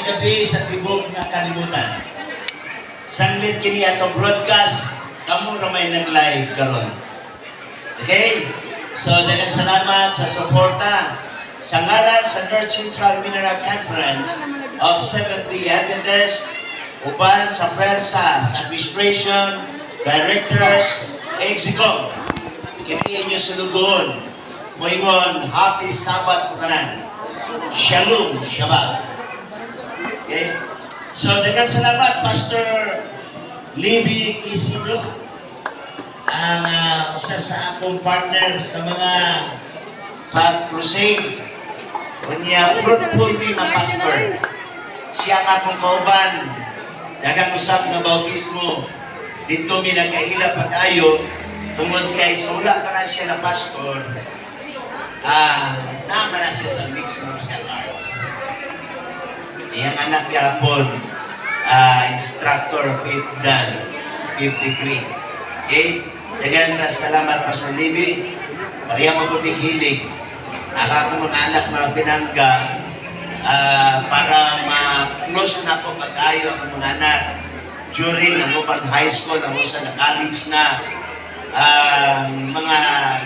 gabi sa tibok nga kalibutan. Sanglit kini atong broadcast, kamo ra may nag-live karon. Okay? So, daghang salamat sa suporta sa ngalan sa North Central Mineral Conference of Seventh-day Adventists, uban sa pwersa, sa administration, directors, executive. Kini inyo sulugon. Moingon, happy Sabbath sa tanan. Shalom, Shabbat. Okay? So, daghang salamat, Pastor Libby Isidro, ang usa sa akong partner sa mga pag-crusade. Unya, fruitful ni mga pastor. Siya ang akong kauban. Daghang usap na bautismo. Dito mi nagkahila pag-ayo. Tungod kay sa wala pa na siya na pastor, naman na siya sa mixed martial arts. Iyang anak yapon, instructor, 5th Dan, 53. Okay? Dagan na salamat, Pastor Libby. Pariya magubig hilig. Akong mga anak, mga pinangga, para ma-close na po pag-ayo ang mga anak during ang pag-high school, ang sa college na, mga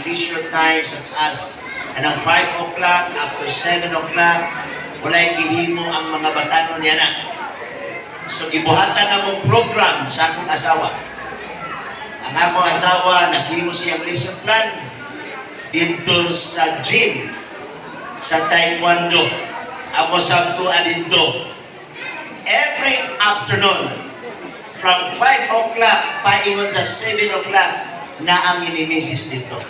leisure times such as anong 5 o'clock up to 7 o'clock, wala'y gihimo ang mga batanon niya na. So, gibuhatan na mong program sa akong asawa. Ang akong asawa, naghimo siyang lesson plan dito sa gym, sa taekwondo. Ako sabtuan dito. Every afternoon, from 5 o'clock, paingon sa 7 o'clock, na ang inimisis dito.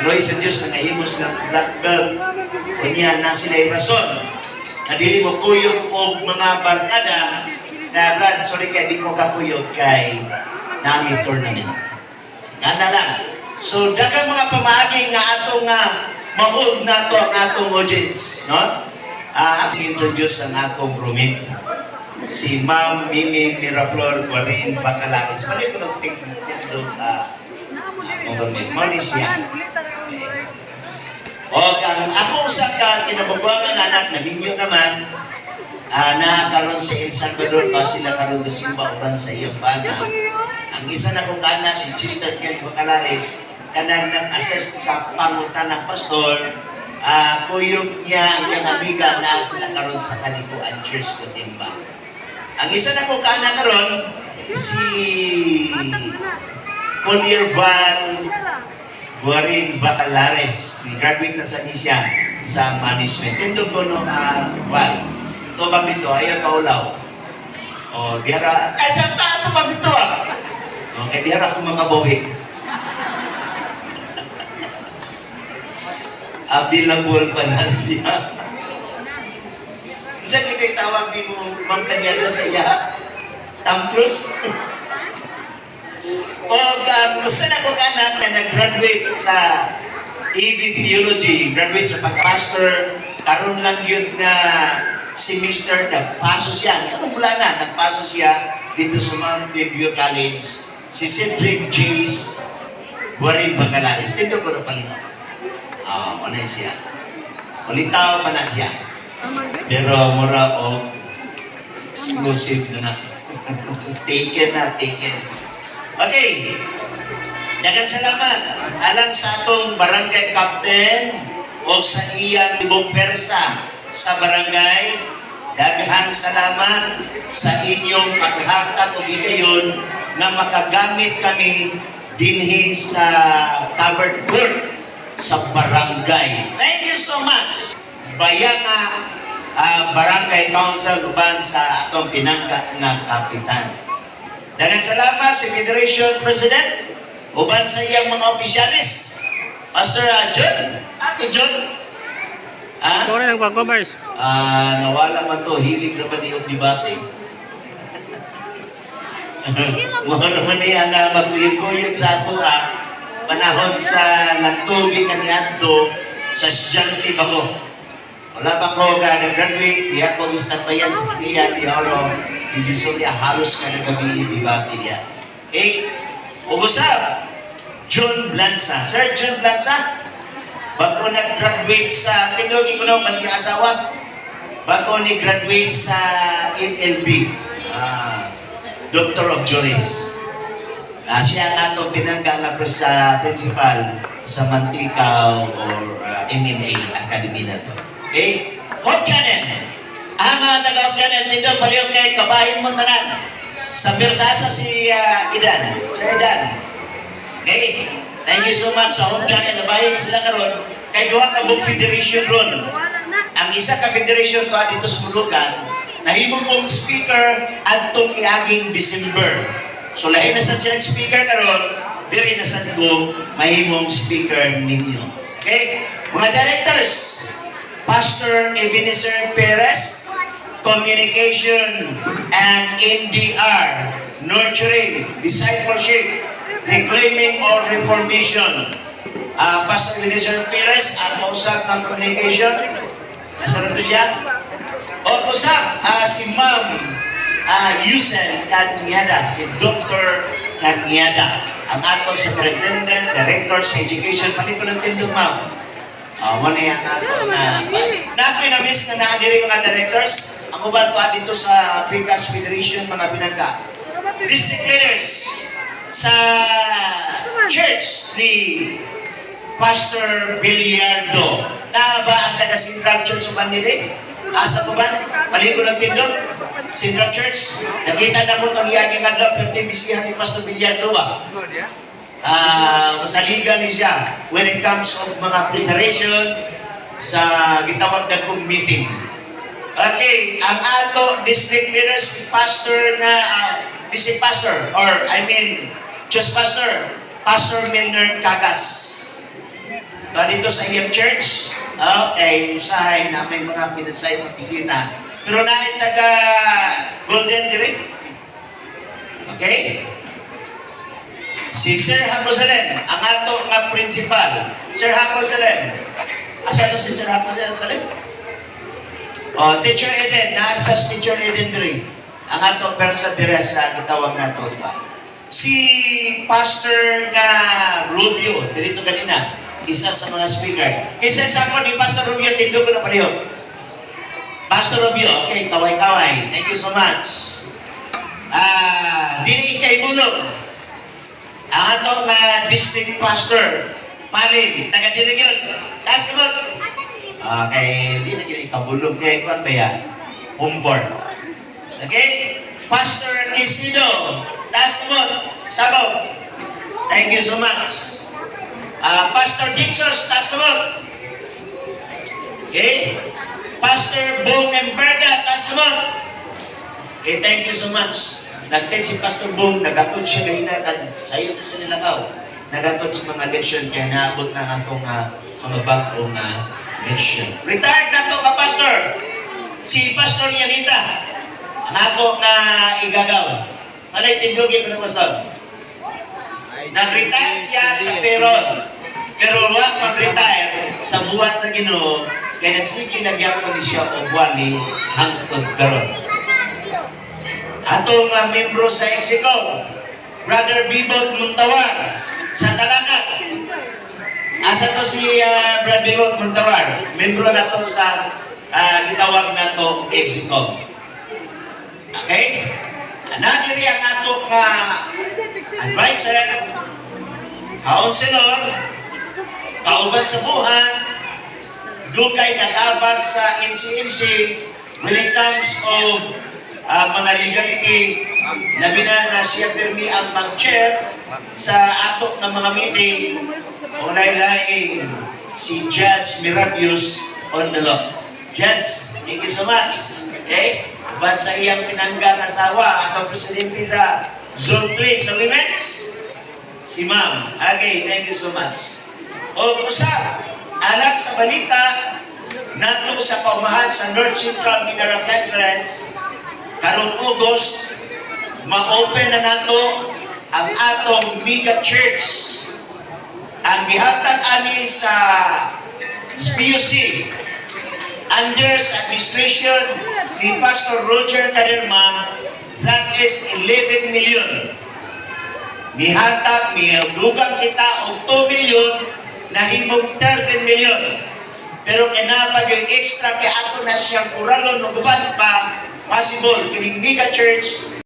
Aloy sa Diyos na nahimos ng black belt, kanya na sila'y rason na dili mo kuyog o mga barkada na Brad, sorry kaya di ko kakuyog kay nami tournament. Nga lang. So, dagang mga pamagi nga atong ma-hold na to ang atong audience. No? At introduce ang atong roommate. Si Ma'am Mimi Miraflor Guarin Bacalakis. Mali ko nag-take mali siya. O, ako sa kinabubuangan anak na ninyo naman, na karon sa El Salvador pa sila karon do simba uban sa iyong bana. Ang isa na kong anak, si Sister Ken Bacalares, kanang nag-assist sa pangutan ng pastor, kuyog niya, iyang amiga na sila karon sa Kalikuan Church do simba. Ang isa na kong anak karon, si Collier Van Guarin Bacalares, graduate na sa siya sa management. Tindog ko no, Val. Ito bang dito? Ayaw kaulaw. O, dihara, saan ta? Ito bang dito Okay, dihara ko makabawi. Available pa na siya. Isa kita tawag din mo, Ma'am Kanyada sa iya. Tom Cruise. O gusto na kong anak na nag-graduate sa AV Theology, graduate sa pag-pastor, karoon lang yun na semester, nagpaso siya. Anong wala na, nagpaso siya dito sa Mountain View College, si Cedric Jace Guarin Bacalares. Dito ko na palito. Ano siya? Ulitaw pa na siya. Pero mura o exclusive na. Taken na, taken. Okay. Daghang salamat. Alang sa atong barangay captain o sa iyang ibong persa sa barangay, daghang salamat sa inyong paghatag o gigayon na makagamit kami dinhi sa covered court sa barangay. Thank you so much. Bayanga Barangay Council uban sa atong pinangga nga kapitan. Daghang salamat si Federation President uban sa iyang mga opisyalis. Pastor John, Ate John. Ito rin ang pag-commerce. Nawala man to, hilig na ba niyong debate? Mga naman niya nga magkuyog-kuyog sa ato panahon sa nagtubig kani adto sa estudyante ba ko. Wala pa ko nag-graduate, di ako isnabayan sa kaniya, di ako hindi surya halos ka nagabi debate niya. Okay? Ugusap, John Blanza. Sir John Blanza, bago nag-graduate sa, tinuloy ko naman siya asawa, bago ni graduate sa LLB, Doctor of Juris. Siya ang atong pinangga nga sa principal sa Mantikao or MMA Academy na to. Okay? Hope Channel. Ang mga taga-Hope Channel, dito paliw kay kabahin mo tanan. Sa Bersasa si Idan. Sir Idan. Okay? Thank you so much sa Hope Channel. Nabayan ni sila karon kay duha ka book federation ron. Ang isa ka federation to dito sa Bulukan, nahimong kong speaker adtong iaging December. So lahi na sa siyang speaker karon, diri na sa ko mahimong speaker ninyo. Okay? Mga directors, Pastor Ebenezer Perez, Communication and NDR, Nurturing, Discipleship, Reclaiming or Reformation. Pastor Ebenezer Perez, ang kausap ng Communication. Nasa na siya? O kusap, si Ma'am Yusen Kanyada, si Dr. Kanyada, ang ato Superintendent, Director sa Education. Palito ng tindong, Ma'am. Wala yan ato na ako'y na-miss na naadiri mga directors. Ang uban to dito sa Precast Federation, mga pinagka. District leaders sa church ni Pastor Biliardo. Na ba ang taga Central Church sa Banide? Asa ko ba? Paliko ng tindog? Central Church? Nakita na mo itong iyaging adlap yung tibisihan ni Pastor Biliardo ba? Masaligan ni siya when it comes of mga preparation sa gitawag na kong meeting. Okay, ang ato district leaders, pastor na, district pastor, or I mean, just pastor, Pastor Milner Cagas. Dito sa iyang church, okay, usahay namin mga pinasay ng opisina. Pero nahin taga Golden Direct. Okay? Si Sir Hako Salem, ang ato nga principal. Sir Hako Salem. Asa to si Sir Hako Salem? Teacher Eden, naasas Teacher Eden Dre. Ang ato persa dire sa gitawag nga to ba? Si Pastor nga Rubio, dito kanina, isa sa mga speaker. Isa sa ako ni Pastor Rubio, tindog ko na paliho. Pastor Rubio, okay, kaway-kaway. Thank you so much. Dili kay bulog. Ang ato nga district pastor, Palig, taga-dirig yun. Taas ka mo. Okay, di na gina ikabulog kay Kwan Baya. Homeboard. Okay? Pastor Isido, taas ka mo. Sabaw. Thank you so much. Pastor Dixos, taas ka mo. Okay? Pastor Bong Emperda, taas ka mo. Okay, thank you so much. Nag-text si Pastor Bong, nagatod siya kanina, sayo na siya nilakaw. Nagatod sa mga leksyon, kaya naabot na atong mga bagong leksyon. Retired na ito ka, Pastor. Si Pastor Yanita, nako na igagaw. Alay, tindugin ko ng Pastor. Nag-retire siya sa Peron. Pero wag mag-retire sa buwan sa Ginoo, kaya nagsiki nagyapon siya o buwani hangtod karon. Atong membro sa Execo, Brother Bibot Muntawar, sa Talakat. Asa to si Brother Bibot Muntawar, membro na to sa gitawag na to Execo. Okay? Nadiri ang atong advisor, counselor, kauban sa buhan, dugay nag-abag sa NCMC when it comes of mga legality, labi na siya pirmi ang mag-chair sa ato ng mga meeting, ulay-laing si Judge Mirabius on the law. Judge, thank you so much. Okay? But sa iyang pinanggang asawa, atong presidente sa Zone 3 sa Women's, si Ma'am. Okay, thank you so much. O usap, anak sa balita, nato sa paumahan sa North Central Mineral Conference, karong August, ma-open na nato ang atong mega church. Ang gihatag ani sa PUC under sa administration ni Pastor Roger Caderma, that is 11 million. Nihatag, dugang kita og 2 million na himong 13 million. Pero kinapag yung extra kay ato na siyang uralon o gubat pa possible kining mega church